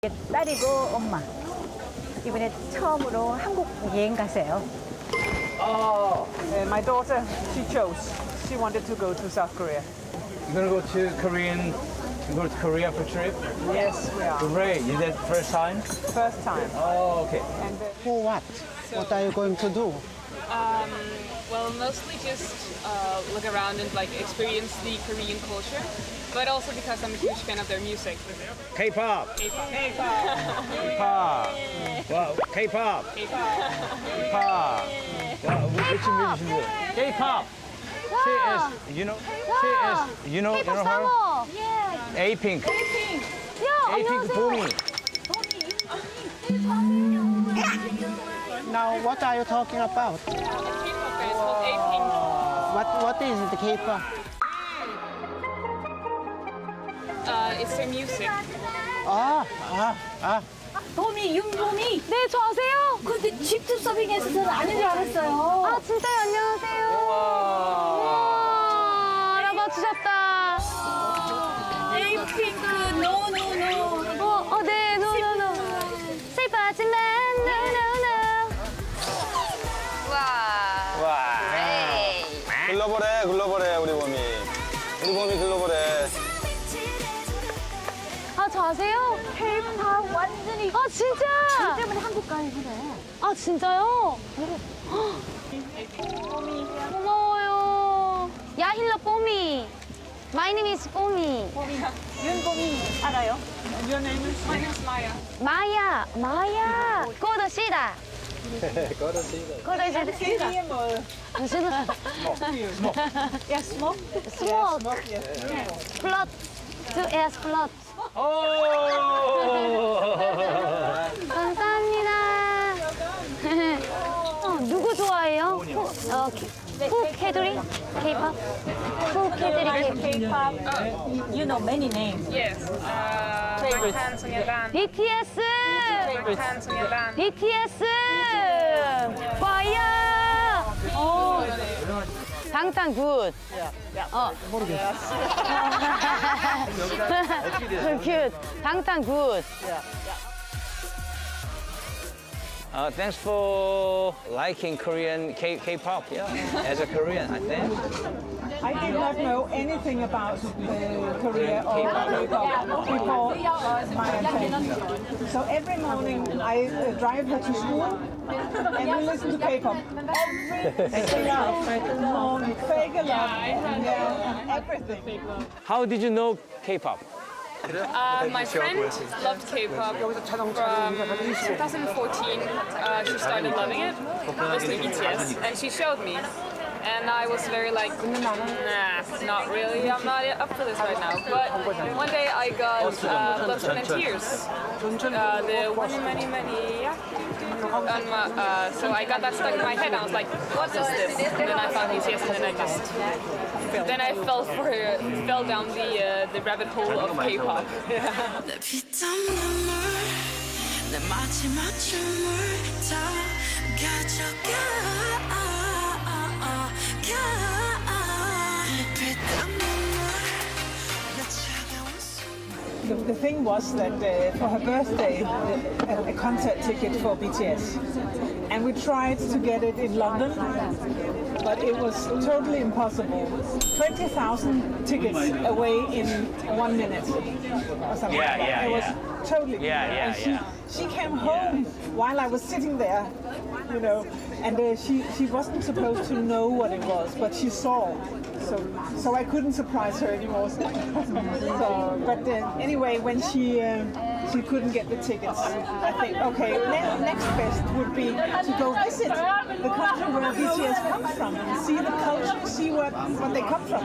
딸이고 엄마. 이번에 처음으로 한국 여행 가세요. My daughter, she chose. She wanted to go to South Korea. You're gonna go to Korea for a trip? Yes, we are. Great. Is that first time? First time. Oh, okay. And For what? What are you going to do? Well, mostly just look around and like experience the Korean culture, but also because I'm a huge fan of their music. K-pop. K-pop. Wow, K-pop. K-pop. Wow, which musician? K-pop. She is, you know her? A-Pink. A-Pink Boomie. Now, what are you talking about? K-pop band called A-Pink. What is the K-pop? It's their music. 도미, 윤도미. 네, 저 아세요? 근데 직접 서빙해서 저는 아는 줄 알았어요. 아, 진짜요? 안녕하세요. 우와, 알아봐 주셨다. 에이핑크, 노. 네, 노. 슬퍼하지만, 노. 와. 글로벌해, 우리 봄이. 우리 봄이 글로벌해. 아, 저 아세요? K-pop 완전히. 아, 진짜? 저 때문에 한국 가요, 그래. 아, 진짜요? 고마워요. 야힐러 뽀미. My name is 뽀미. 윤보미 알아요? Your name is? My name's Maya. 마야. 고도시다. 고도시다. Sidige måde. Ja, smuk. 스모크. Yes. 플롯. To S 플롯. 감사합니다. 누구 좋아해요? 후 캐드리? K-pop? 후 캐드리 K-pop? You know many names. Yes. 방탄소년단. BTS! 방탄소년단. BTS! 파이어! 방탄 굿. 굿. 방탄 굿. Thanks for liking Korean K-pop, as a Korean, I think. I did not know anything about Korea or K-pop before my attendance. So every morning I drive her to school and we listen to K-pop. Every single morning, fake a lot, everything. How did you know K-pop? My friend loved K-pop from 2014. She started loving it, listening to BTS, and she showed me. And I was very like, nah, not really. I'm not up for this right now. But one day I got Love and Tears. The one many. So I got that stuck in my head. I was like, what is this? And then I found BTS, and then I fell down the rabbit hole of K-pop. The thing was that for her birthday, a concert ticket for BTS. And we tried to get it in London, but it was totally impossible. 20,000 tickets away in 1 minute or something like that. It was totally. And she came home while I was sitting there, and she wasn't supposed to know what it was, but she saw. So I couldn't surprise her anymore. But anyway, when she couldn't get the tickets, I think, okay, next best would be to go visit the country where BTS comes from and see the culture, see what they come from.